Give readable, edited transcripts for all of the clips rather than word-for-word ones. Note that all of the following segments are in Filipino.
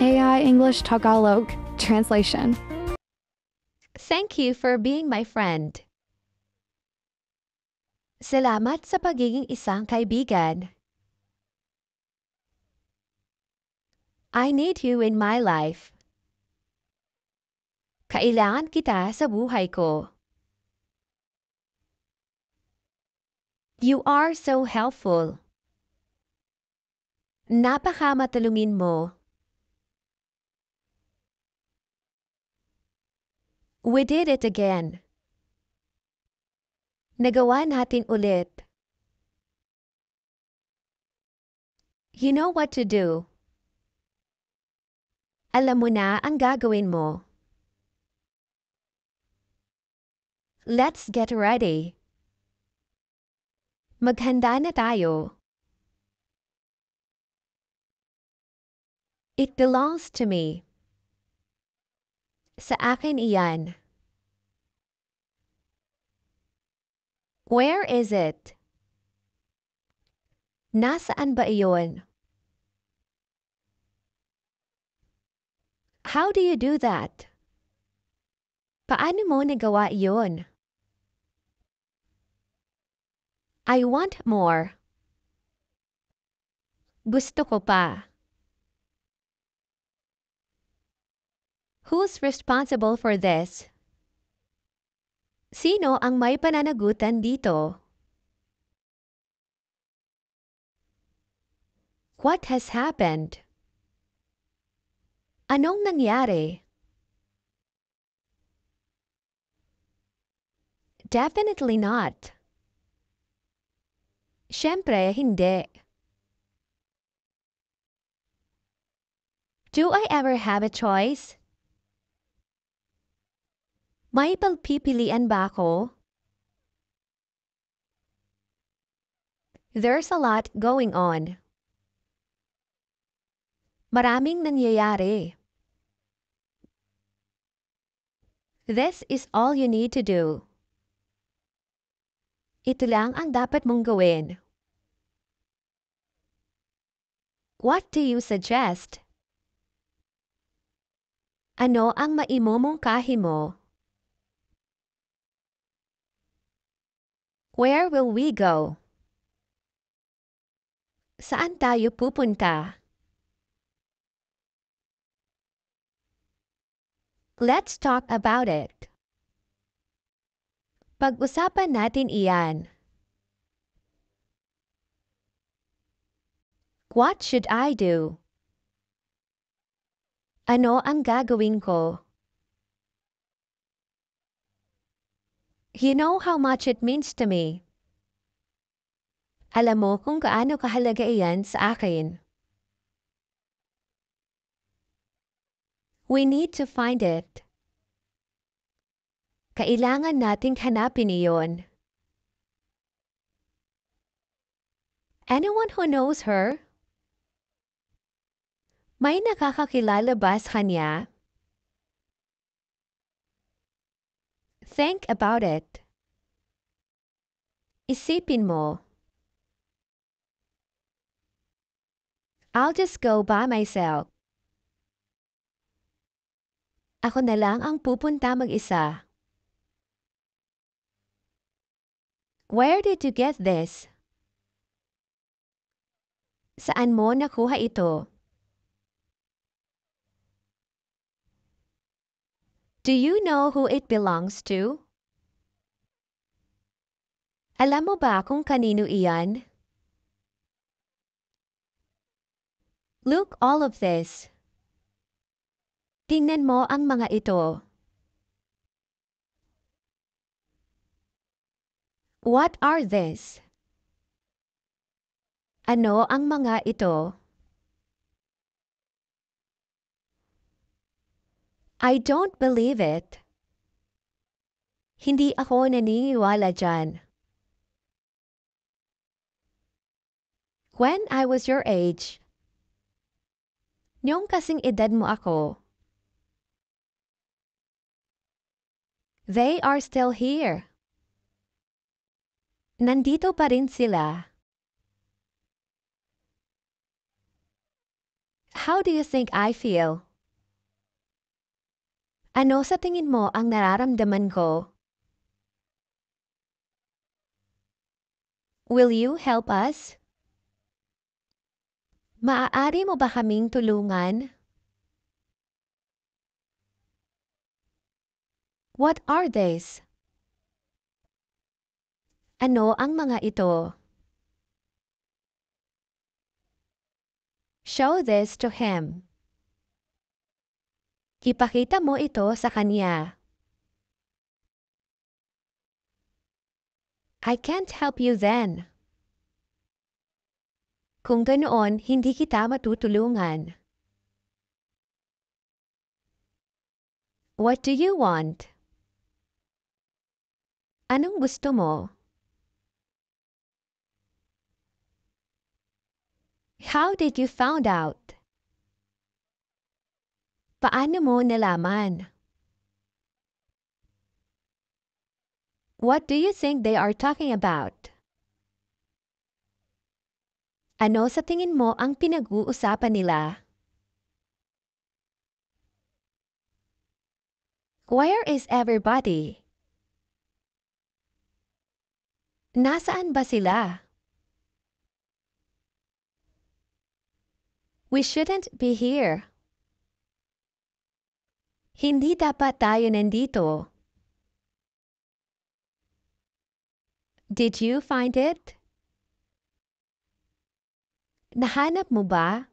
AI English Tagalog Translation. Thank you for being my friend. Salamat sa pagiging isang kaibigan. I need you in my life. Kailangan kita sa buhay ko. You are so helpful. Napakamatulungin mo. We did it again. Nagawa natin ulit. You know what to do. Alam mo na ang gagawin mo. Let's get ready. Maghanda na tayo. It belongs to me. Sa akin iyan. Where is it? Nasaan ba iyon? How do you do that? Paano mo nagawa iyon? I want more. Gusto ko pa. Who's responsible for this? Sino ang may pananagutan dito? What has happened? Anong nangyari? Definitely not. Siyempre, hindi. Do I ever have a choice? May pagpipilian ba ako? There's a lot going on. Maraming nangyayari. This is all you need to do. Ito lang ang dapat mong gawin. What do you suggest? Ano ang maimumungkahi mo? Where will we go? Saan tayo pupunta? Let's talk about it. Pag-usapan natin iyan. What should I do? Ano ang gagawin ko? You know how much it means to me. Alam mo kung gaano kahalaga iyan sa akin. We need to find it. Kailangan nating hanapin iyon. Anyone who knows her? May nakakakilala ba sa kanya? Think about it. Isipin mo. I'll just go by myself. Ako na lang ang pupunta mag-isa. Where did you get this? Saan mo nakuha ito? Do you know who it belongs to? Alam mo ba kung kanino iyan? Look all of this. Tingnan mo ang mga ito. What are these? Ano ang mga ito? I don't believe it. Hindi ako naniniwala dyan. When I was your age. Nung kasing edad mo ako. They are still here. Nandito pa rin sila. How do you think I feel? Ano sa tingin mo ang nararamdaman ko? Will you help us? Maaari mo ba kaming tulungan? What are these? Ano ang mga ito? Show this to him. Ipakita mo ito sa kanya. I can't help you then. Kung ganoon, hindi kita matutulungan. What do you want? Anong gusto mo? How did you found out? Paano mo nalaman? What do you think they are talking about? Ano sa tingin mo ang pinag-uusapan nila? Where is everybody? Nasaan ba sila? We shouldn't be here. Hindi dapat tayo nandito. Did you find it? Nahanap mo ba?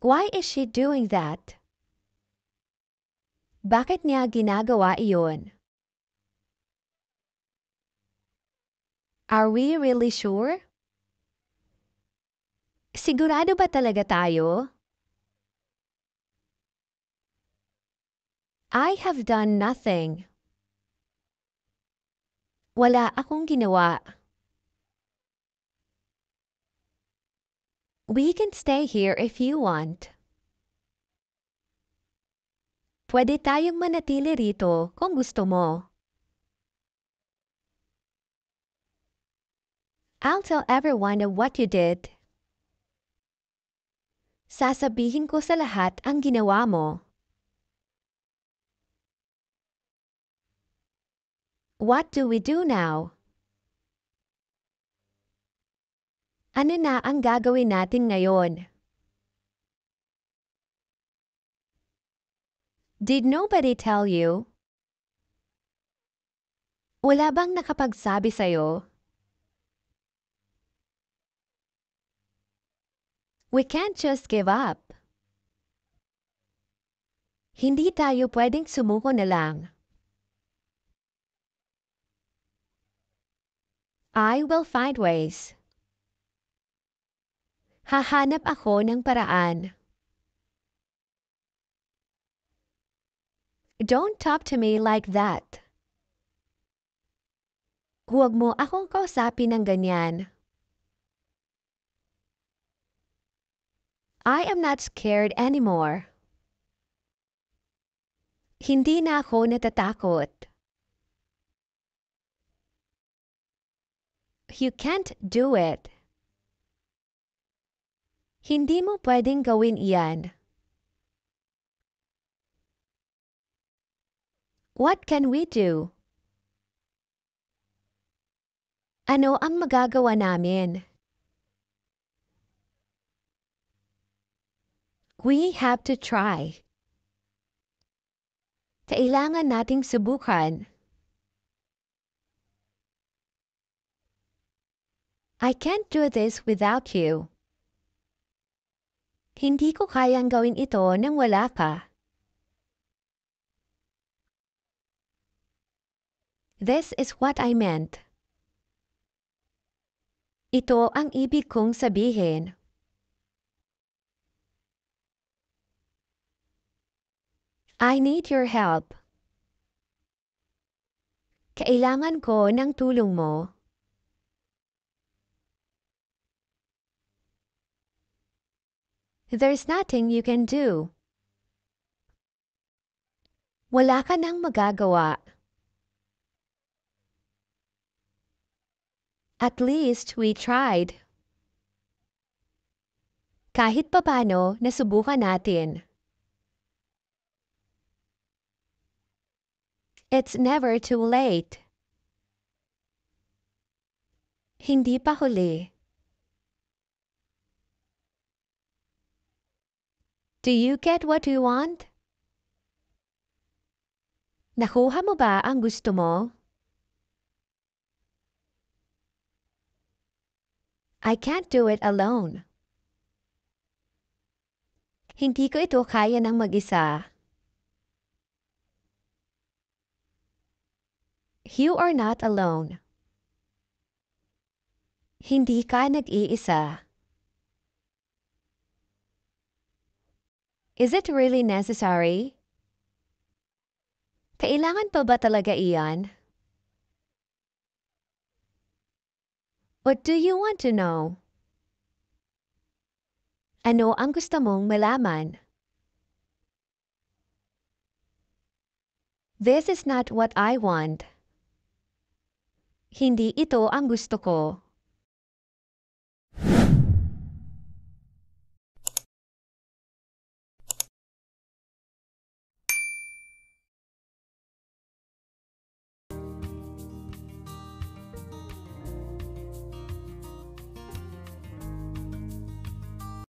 Why is she doing that? Bakit niya ginagawa iyon? Are we really sure? Sigurado ba talaga tayo? I have done nothing. Wala akong ginawa. We can stay here if you want. Pwede tayong manatili rito kung gusto mo. I'll tell everyone of what you did. Sasabihin ko sa lahat ang ginawa mo. What do we do now? Ano na ang gagawin natin ngayon? Did nobody tell you? Wala bang nakapagsabi sa'yo? We can't just give up. Hindi tayo pwedeng sumuko na lang. I will find ways. Hahanap ako ng paraan. Don't talk to me like that. Huwag mo akong kausapin ng ganyan. I am not scared anymore. Hindi na ako natatakot. You can't do it. Hindi mo pwedeng gawin iyan. What can we do? Ano ang magagawa namin? We have to try. Kailangan nating subukan. I can't do this without you. Hindi ko kayang gawin ito nang wala ka. This is what I meant. Ito ang ibig kong sabihin. I need your help. Kailangan ko ng tulong mo. There's nothing you can do. Wala ka nang magagawa. At least we tried. Kahit papano, nasubukan natin. It's never too late. Hindi pa huli. Do you get what you want? Nakuha mo ba ang gusto mo? I can't do it alone. Hindi ko ito kaya ng mag-isa. You are not alone. Hindi ka nag-iisa. Is it really necessary? Kailangan pa ba talaga iyan? What do you want to know? Ano ang gusto mong malaman? This is not what I want. Hindi ito ang gusto ko.